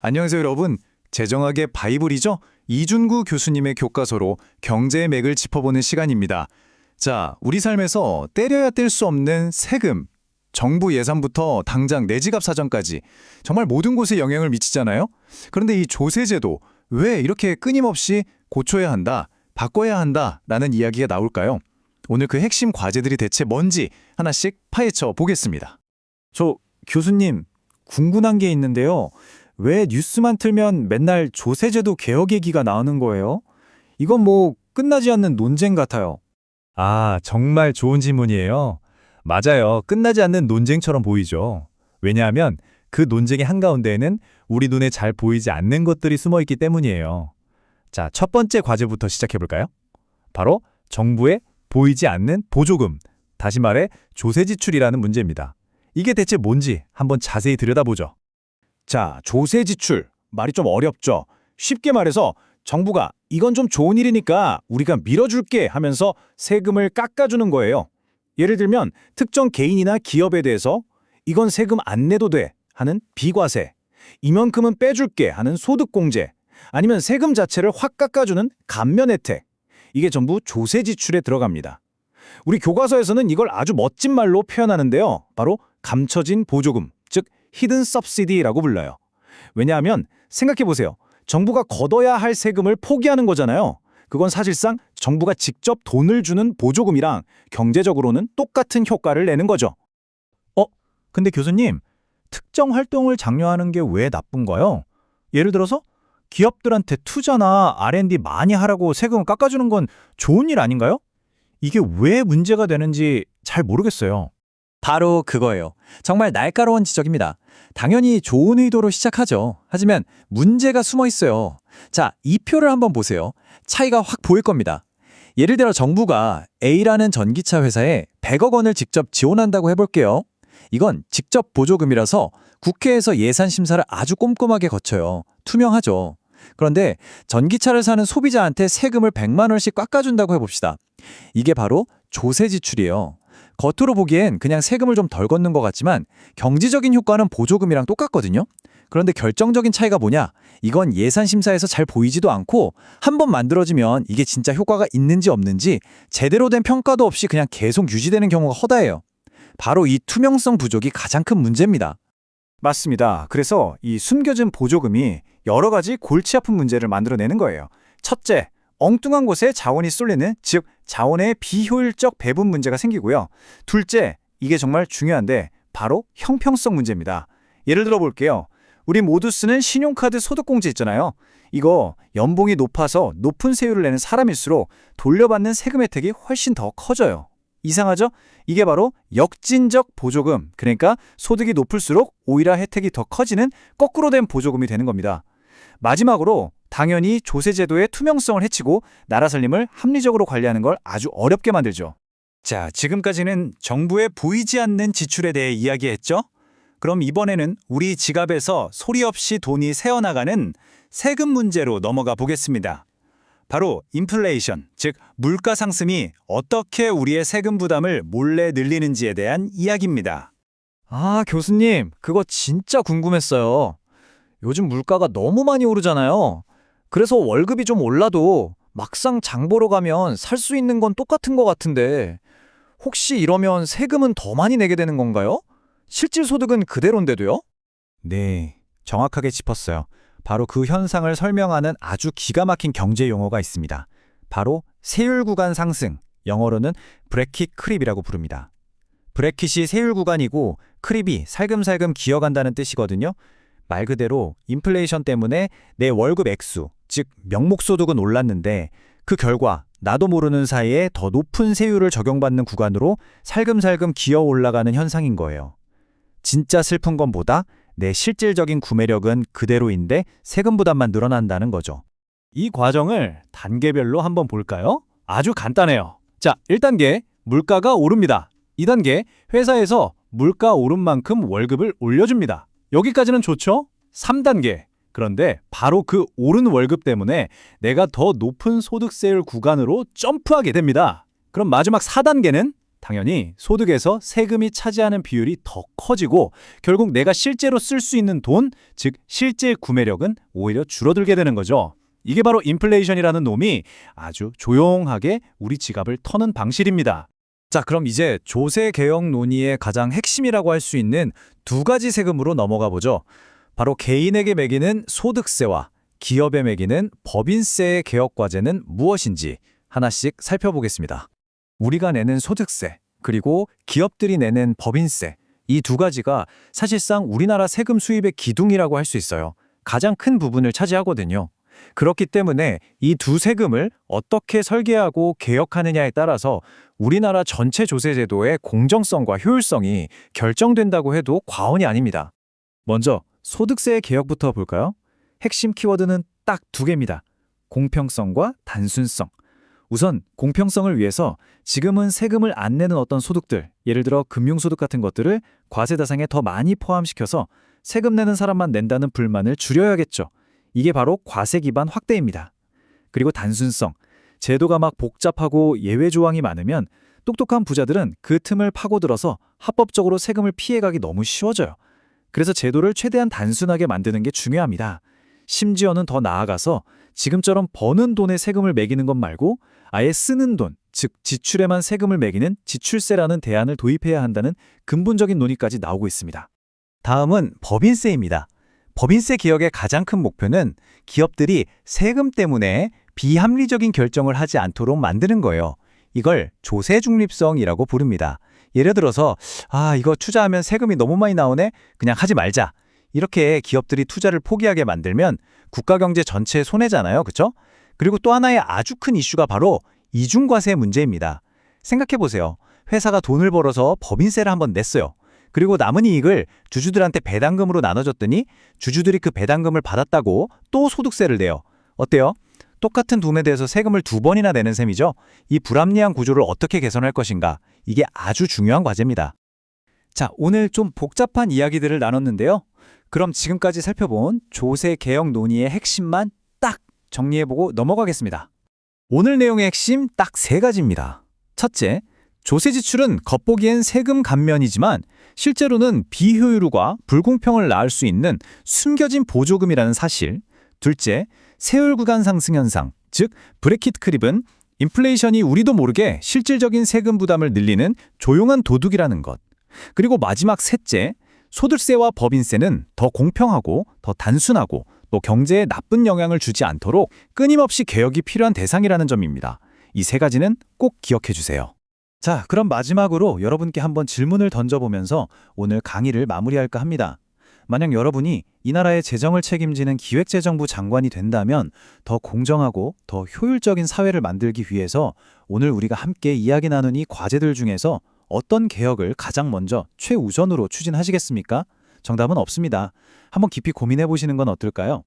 안녕하세요, 여러분. 재정학의 바이블이죠? 이준구 교수님의 교과서로 경제의 맥을 짚어보는 시간입니다. 자, 우리 삶에서 때려야 뗄 수 없는 세금, 정부 예산부터 당장 내 지갑 사정까지 정말 모든 곳에 영향을 미치잖아요? 그런데 이 조세제도 왜 이렇게 끊임없이 고쳐야 한다, 바꿔야 한다라는 이야기가 나올까요? 오늘 그 핵심 과제들이 대체 뭔지 하나씩 파헤쳐 보겠습니다. 저 교수님, 궁금한 게 있는데요. 왜 뉴스만 틀면 맨날 조세제도 개혁 얘기가 나오는 거예요? 이건 뭐 끝나지 않는 논쟁 같아요. 아, 정말 좋은 질문이에요. 맞아요. 끝나지 않는 논쟁처럼 보이죠. 왜냐하면 그 논쟁의 한가운데에는 우리 눈에 잘 보이지 않는 것들이 숨어 있기 때문이에요. 자, 첫 번째 과제부터 시작해 볼까요? 바로 정부의 보이지 않는 보조금, 다시 말해 조세 지출이라는 문제입니다. 이게 대체 뭔지 한번 자세히 들여다보죠. 자, 조세 지출. 말이 좀 어렵죠. 쉽게 말해서 정부가 이건 좀 좋은 일이니까 우리가 밀어줄게 하면서 세금을 깎아주는 거예요. 예를 들면 특정 개인이나 기업에 대해서 이건 세금 안 내도 돼 하는 비과세, 이만큼은 빼줄게 하는 소득공제, 아니면 세금 자체를 확 깎아주는 감면 혜택. 이게 전부 조세 지출에 들어갑니다. 우리 교과서에서는 이걸 아주 멋진 말로 표현하는데요. 바로 감춰진 보조금, 즉 히든 서브시디라고 불러요. 왜냐하면 생각해보세요. 정부가 걷어야 할 세금을 포기하는 거잖아요. 그건 사실상 정부가 직접 돈을 주는 보조금이랑 경제적으로는 똑같은 효과를 내는 거죠. 근데 교수님, 특정 활동을 장려하는 게 왜 나쁜가요? 예를 들어서 기업들한테 투자나 R&D 많이 하라고 세금을 깎아주는 건 좋은 일 아닌가요? 이게 왜 문제가 되는지 잘 모르겠어요. 바로 그거예요. 정말 날카로운 지적입니다. 당연히 좋은 의도로 시작하죠. 하지만 문제가 숨어 있어요. 자, 이 표를 한번 보세요. 차이가 확 보일 겁니다. 예를 들어 정부가 A라는 전기차 회사에 100억 원을 직접 지원한다고 해볼게요. 이건 직접 보조금이라서 국회에서 예산 심사를 아주 꼼꼼하게 거쳐요. 투명하죠. 그런데 전기차를 사는 소비자한테 세금을 100만 원씩 깎아준다고 해봅시다. 이게 바로 조세 지출이에요. 겉으로 보기엔 그냥 세금을 좀 덜 걷는 것 같지만 경제적인 효과는 보조금이랑 똑같거든요. 그런데 결정적인 차이가 뭐냐? 이건 예산 심사에서 잘 보이지도 않고 한번 만들어지면 이게 진짜 효과가 있는지 없는지 제대로 된 평가도 없이 그냥 계속 유지되는 경우가 허다해요. 바로 이 투명성 부족이 가장 큰 문제입니다. 맞습니다. 그래서 이 숨겨진 보조금이 여러 가지 골치 아픈 문제를 만들어내는 거예요. 첫째, 엉뚱한 곳에 자원이 쏠리는, 즉 자원의 비효율적 배분 문제가 생기고요. 둘째, 이게 정말 중요한데 바로 형평성 문제입니다. 예를 들어 볼게요. 우리 모두 쓰는 신용카드 소득공제 있잖아요. 이거 연봉이 높아서 높은 세율을 내는 사람일수록 돌려받는 세금 혜택이 훨씬 더 커져요. 이상하죠? 이게 바로 역진적 보조금, 그러니까 소득이 높을수록 오히려 혜택이 더 커지는 거꾸로 된 보조금이 되는 겁니다. 마지막으로 당연히 조세제도의 투명성을 해치고 나라 살림을 합리적으로 관리하는 걸 아주 어렵게 만들죠. 자, 지금까지는 정부의 보이지 않는 지출에 대해 이야기했죠? 그럼 이번에는 우리 지갑에서 소리 없이 돈이 새어나가는 세금 문제로 넘어가 보겠습니다. 바로 인플레이션, 즉 물가 상승이 어떻게 우리의 세금 부담을 몰래 늘리는지에 대한 이야기입니다. 아, 교수님, 그거 진짜 궁금했어요. 요즘 물가가 너무 많이 오르잖아요. 그래서 월급이 좀 올라도 막상 장 보러 가면 살 수 있는 건 똑같은 것 같은데 혹시 이러면 세금은 더 많이 내게 되는 건가요? 실질 소득은 그대로인데도요? 네, 정확하게 짚었어요. 바로 그 현상을 설명하는 아주 기가 막힌 경제 용어가 있습니다. 바로 세율 구간 상승, 영어로는 브래킷 크립이라고 부릅니다. 브래킷이 세율 구간이고 크립이 살금살금 기어간다는 뜻이거든요. 말 그대로 인플레이션 때문에 내 월급 액수, 즉 명목소득은 올랐는데 그 결과 나도 모르는 사이에 더 높은 세율을 적용받는 구간으로 살금살금 기어 올라가는 현상인 거예요. 진짜 슬픈 건 보다 내 실질적인 구매력은 그대로인데 세금 부담만 늘어난다는 거죠. 이 과정을 단계별로 한번 볼까요? 아주 간단해요. 자, 1단계, 물가가 오릅니다. 2단계, 회사에서 물가 오른 만큼 월급을 올려줍니다. 여기까지는 좋죠? 3단계, 그런데 바로 그 오른 월급 때문에 내가 더 높은 소득세율 구간으로 점프하게 됩니다. 그럼 마지막 4단계는 당연히 소득에서 세금이 차지하는 비율이 더 커지고 결국 내가 실제로 쓸 수 있는 돈, 즉 실제 구매력은 오히려 줄어들게 되는 거죠. 이게 바로 인플레이션이라는 놈이 아주 조용하게 우리 지갑을 터는 방식입니다. 자, 그럼 이제 조세 개혁 논의의 가장 핵심이라고 할 수 있는 두 가지 세금으로 넘어가 보죠. 바로 개인에게 매기는 소득세와 기업에 매기는 법인세의 개혁 과제는 무엇인지 하나씩 살펴보겠습니다. 우리가 내는 소득세, 그리고 기업들이 내는 법인세, 이 두 가지가 사실상 우리나라 세금 수입의 기둥이라고 할 수 있어요. 가장 큰 부분을 차지하거든요. 그렇기 때문에 이 두 세금을 어떻게 설계하고 개혁하느냐에 따라서 우리나라 전체 조세 제도의 공정성과 효율성이 결정된다고 해도 과언이 아닙니다. 먼저 소득세 개혁부터 볼까요? 핵심 키워드는 딱 두 개입니다. 공평성과 단순성. 우선 공평성을 위해서 지금은 세금을 안 내는 어떤 소득들, 예를 들어 금융소득 같은 것들을 과세 대상에 더 많이 포함시켜서 세금 내는 사람만 낸다는 불만을 줄여야겠죠. 이게 바로 과세 기반 확대입니다. 그리고 단순성. 제도가 막 복잡하고 예외 조항이 많으면 똑똑한 부자들은 그 틈을 파고들어서 합법적으로 세금을 피해가기 너무 쉬워져요. 그래서 제도를 최대한 단순하게 만드는 게 중요합니다. 심지어는 더 나아가서 지금처럼 버는 돈에 세금을 매기는 것 말고 아예 쓰는 돈, 즉 지출에만 세금을 매기는 지출세라는 대안을 도입해야 한다는 근본적인 논의까지 나오고 있습니다. 다음은 법인세입니다. 법인세 개혁의 가장 큰 목표는 기업들이 세금 때문에 비합리적인 결정을 하지 않도록 만드는 거예요. 이걸 조세 중립성이라고 부릅니다. 예를 들어서 이거 투자하면 세금이 너무 많이 나오네? 그냥 하지 말자. 이렇게 기업들이 투자를 포기하게 만들면 국가 경제 전체에 손해잖아요. 그렇죠? 그리고 또 하나의 아주 큰 이슈가 바로 이중과세 문제입니다. 생각해 보세요. 회사가 돈을 벌어서 법인세를 한번 냈어요. 그리고 남은 이익을 주주들한테 배당금으로 나눠줬더니 주주들이 그 배당금을 받았다고 또 소득세를 내요. 어때요? 똑같은 돈에 대해서 세금을 두 번이나 내는 셈이죠. 이 불합리한 구조를 어떻게 개선할 것인가? 이게 아주 중요한 과제입니다. 자, 오늘 좀 복잡한 이야기들을 나눴는데요. 그럼 지금까지 살펴본 조세 개혁 논의의 핵심만 딱 정리해보고 넘어가겠습니다. 오늘 내용의 핵심 딱 세 가지입니다. 첫째, 조세 지출은 겉보기엔 세금 감면이지만 실제로는 비효율과 불공평을 낳을 수 있는 숨겨진 보조금이라는 사실. 둘째, 세율 구간 상승 현상, 즉 브레킷 크립은 인플레이션이 우리도 모르게 실질적인 세금 부담을 늘리는 조용한 도둑이라는 것. 그리고 마지막 셋째, 소득세와 법인세는 더 공평하고 더 단순하고 또 경제에 나쁜 영향을 주지 않도록 끊임없이 개혁이 필요한 대상이라는 점입니다. 이 세 가지는 꼭 기억해 주세요. 자, 그럼 마지막으로 여러분께 한번 질문을 던져보면서 오늘 강의를 마무리할까 합니다. 만약 여러분이 이 나라의 재정을 책임지는 기획재정부 장관이 된다면 더 공정하고 더 효율적인 사회를 만들기 위해서 오늘 우리가 함께 이야기 나눈 이 과제들 중에서 어떤 개혁을 가장 먼저 최우선으로 추진하시겠습니까? 정답은 없습니다. 한번 깊이 고민해 보시는 건 어떨까요?